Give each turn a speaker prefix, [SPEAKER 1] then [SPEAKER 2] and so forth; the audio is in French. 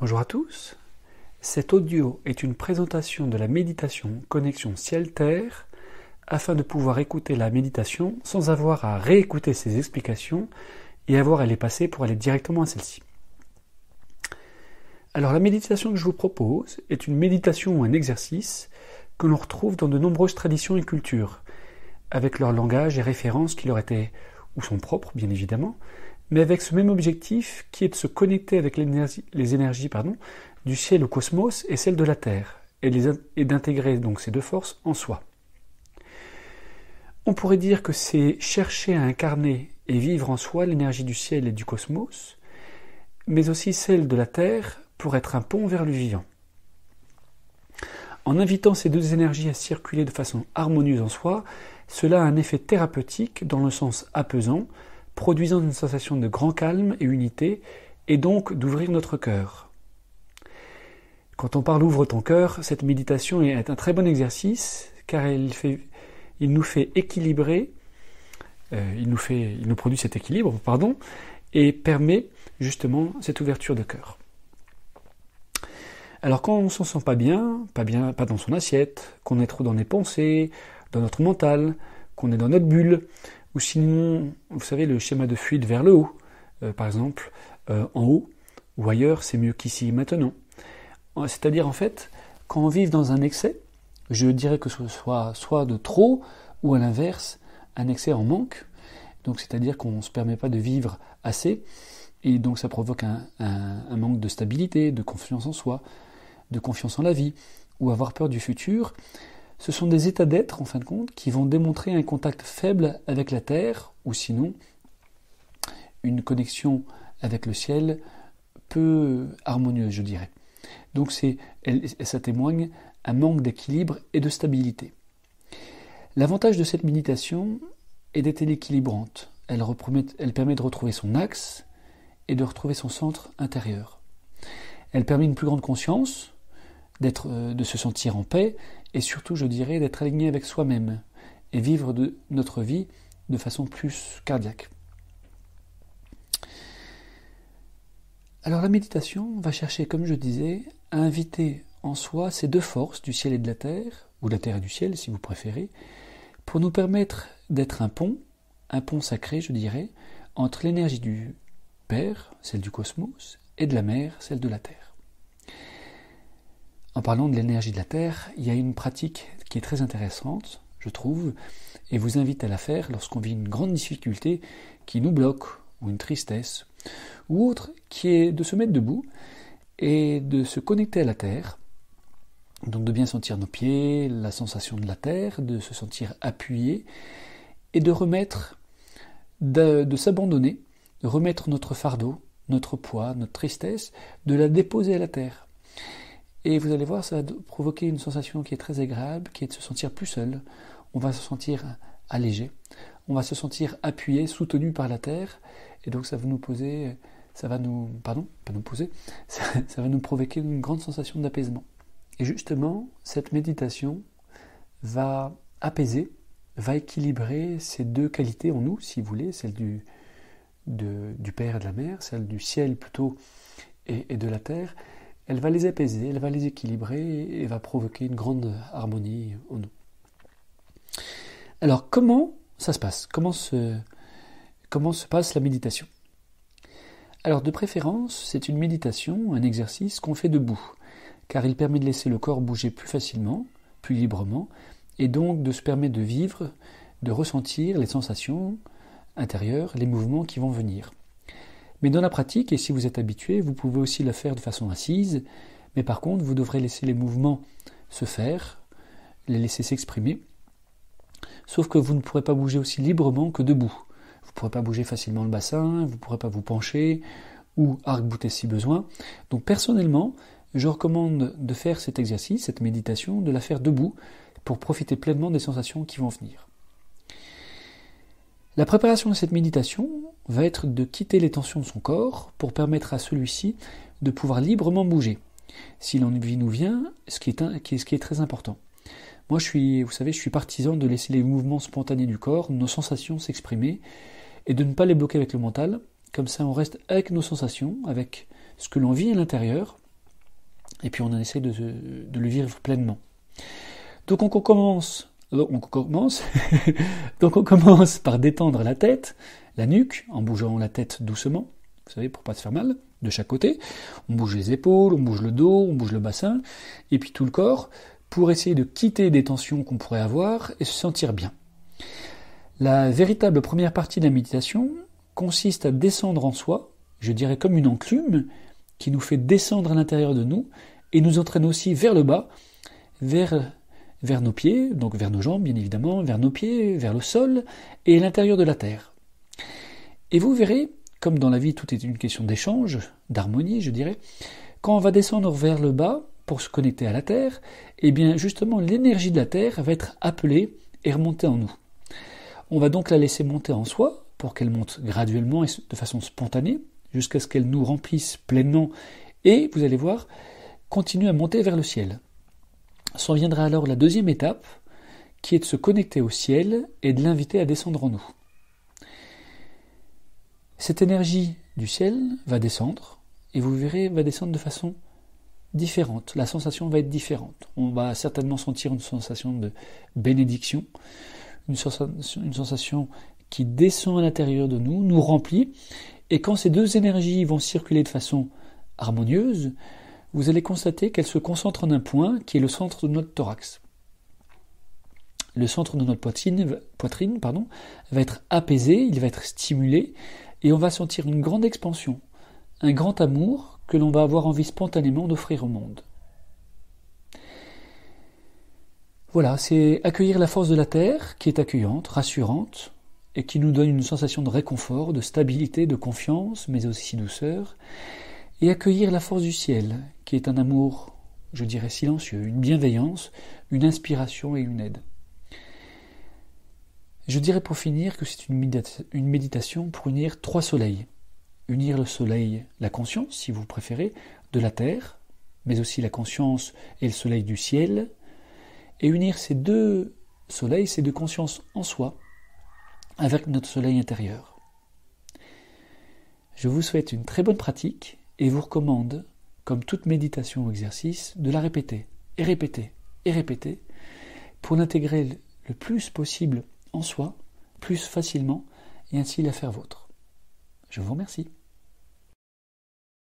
[SPEAKER 1] Bonjour à tous, cet audio est une présentation de la méditation Connexion Ciel-Terre afin de pouvoir écouter la méditation sans avoir à réécouter ses explications et avoir à les passer pour aller directement à celle-ci. Alors la méditation que je vous propose est une méditation ou un exercice que l'on retrouve dans de nombreuses traditions et cultures, avec leur langage et références qui leur étaient ou sont propres bien évidemment, mais avec ce même objectif qui est de se connecter avec les énergies du ciel au cosmos et celles de la Terre, et d'intégrer donc ces deux forces en soi. On pourrait dire que c'est chercher à incarner et vivre en soi l'énergie du ciel et du cosmos, mais aussi celle de la Terre pour être un pont vers le vivant. En invitant ces deux énergies à circuler de façon harmonieuse en soi, cela a un effet thérapeutique dans le sens apaisant, produisant une sensation de grand calme et unité, et donc d'ouvrir notre cœur. Quand on parle ouvre ton cœur, cette méditation est un très bon exercice, car il nous fait équilibrer, il nous produit cet équilibre, et permet justement cette ouverture de cœur. Alors quand on ne s'en sent pas dans son assiette, qu'on est trop dans les pensées, dans notre mental, qu'on est dans notre bulle, ou sinon, vous savez, le schéma de fuite vers le haut, par exemple, en haut ou ailleurs, c'est mieux qu'ici maintenant. C'est-à-dire, en fait, quand on vit dans un excès, je dirais que ce soit de trop, ou à l'inverse, un excès en manque, donc c'est-à-dire qu'on ne se permet pas de vivre assez, et donc ça provoque un manque de stabilité, de confiance en soi, de confiance en la vie, ou avoir peur du futur. Ce sont des états d'être, en fin de compte, qui vont démontrer un contact faible avec la Terre, ou sinon une connexion avec le ciel peu harmonieuse, je dirais. Donc ça témoigne un manque d'équilibre et de stabilité. L'avantage de cette méditation est d'être équilibrante. Elle permet de retrouver son axe et de retrouver son centre intérieur. Elle permet une plus grande conscience, de se sentir en paix, et surtout, je dirais, d'être aligné avec soi-même et vivre notre vie de façon plus cardiaque. Alors la méditation va chercher, comme je disais, à inviter en soi ces deux forces du ciel et de la terre, ou la terre et du ciel si vous préférez, pour nous permettre d'être un pont sacré, je dirais, entre l'énergie du Père, celle du cosmos, et de la Mère, celle de la Terre. En parlant de l'énergie de la Terre, il y a une pratique qui est très intéressante, je trouve, et vous invite à la faire lorsqu'on vit une grande difficulté qui nous bloque, ou une tristesse, ou autre, qui est de se mettre debout et de se connecter à la Terre, donc de bien sentir nos pieds, la sensation de la Terre, de se sentir appuyé, et de s'abandonner, de remettre notre fardeau, notre poids, notre tristesse, de la déposer à la Terre. Et vous allez voir, ça va provoquer une sensation qui est très agréable, qui est de se sentir plus seul. On va se sentir allégé, on va se sentir appuyé, soutenu par la terre, et donc ça va nous provoquer une grande sensation d'apaisement. Et justement, cette méditation va apaiser, va équilibrer ces deux qualités en nous, si vous voulez, celle du Père et de la Mère, celle du ciel plutôt et de la terre. Elle va les apaiser, elle va les équilibrer et va provoquer une grande harmonie en nous. Alors, comment ça se passe ? Comment se passe la méditation ? Alors, de préférence, c'est une méditation, un exercice qu'on fait debout, car il permet de laisser le corps bouger plus facilement, plus librement, et donc de se permettre de vivre, de ressentir les sensations intérieures, les mouvements qui vont venir. Mais dans la pratique, et si vous êtes habitué, vous pouvez aussi la faire de façon assise, mais par contre, vous devrez laisser les mouvements se faire, les laisser s'exprimer, sauf que vous ne pourrez pas bouger aussi librement que debout. Vous ne pourrez pas bouger facilement le bassin, vous ne pourrez pas vous pencher, ou arc-bouter si besoin. Donc personnellement, je recommande de faire cet exercice, cette méditation, de la faire debout, pour profiter pleinement des sensations qui vont venir. La préparation de cette méditation va être de quitter les tensions de son corps pour permettre à celui-ci de pouvoir librement bouger. Si l'envie nous vient, ce qui est très important. Moi, je suis partisan de laisser les mouvements spontanés du corps, nos sensations s'exprimer, et de ne pas les bloquer avec le mental. Comme ça, on reste avec nos sensations, avec ce que l'on vit à l'intérieur, et puis on essaie de le vivre pleinement. Donc on commence donc on commence par détendre la tête, la nuque, en bougeant la tête doucement, vous savez, pour pas se faire mal, de chaque côté. On bouge les épaules, on bouge le dos, on bouge le bassin, et puis tout le corps, pour essayer de quitter des tensions qu'on pourrait avoir et se sentir bien. La véritable première partie de la méditation consiste à descendre en soi, je dirais comme une enclume, qui nous fait descendre à l'intérieur de nous, et nous entraîne aussi vers le bas, vers nos pieds, donc vers nos jambes bien évidemment, vers nos pieds, vers le sol, et à l'intérieur de la terre. Et vous verrez, comme dans la vie tout est une question d'échange, d'harmonie je dirais, quand on va descendre vers le bas pour se connecter à la terre, eh bien justement l'énergie de la terre va être appelée et remonter en nous. On va donc la laisser monter en soi, pour qu'elle monte graduellement et de façon spontanée, jusqu'à ce qu'elle nous remplisse pleinement, et, vous allez voir, continue à monter vers le ciel. S'en viendra alors la deuxième étape, qui est de se connecter au ciel et de l'inviter à descendre en nous. Cette énergie du ciel va descendre, et vous verrez, va descendre de façon différente. La sensation va être différente. On va certainement sentir une sensation de bénédiction, une sensation qui descend à l'intérieur de nous, nous remplit, et quand ces deux énergies vont circuler de façon harmonieuse, vous allez constater qu'elles se concentrent en un point qui est le centre de notre thorax. Le centre de notre poitrine va être apaisé, il va être stimulé, et on va sentir une grande expansion, un grand amour que l'on va avoir envie spontanément d'offrir au monde. Voilà, c'est accueillir la force de la terre, qui est accueillante, rassurante, et qui nous donne une sensation de réconfort, de stabilité, de confiance, mais aussi douceur, et accueillir la force du ciel, qui est un amour, je dirais silencieux, une bienveillance, une inspiration et une aide. Je dirais pour finir que c'est une méditation pour unir 3 soleils. Unir le soleil, la conscience, si vous préférez, de la terre, mais aussi la conscience et le soleil du ciel, et unir ces 2 soleils, ces 2 consciences en soi, avec notre soleil intérieur. Je vous souhaite une très bonne pratique et vous recommande, comme toute méditation ou exercice, de la répéter, et répéter, et répéter, pour l'intégrer le plus possible en soi, plus facilement, et ainsi la faire vôtre. Je vous remercie.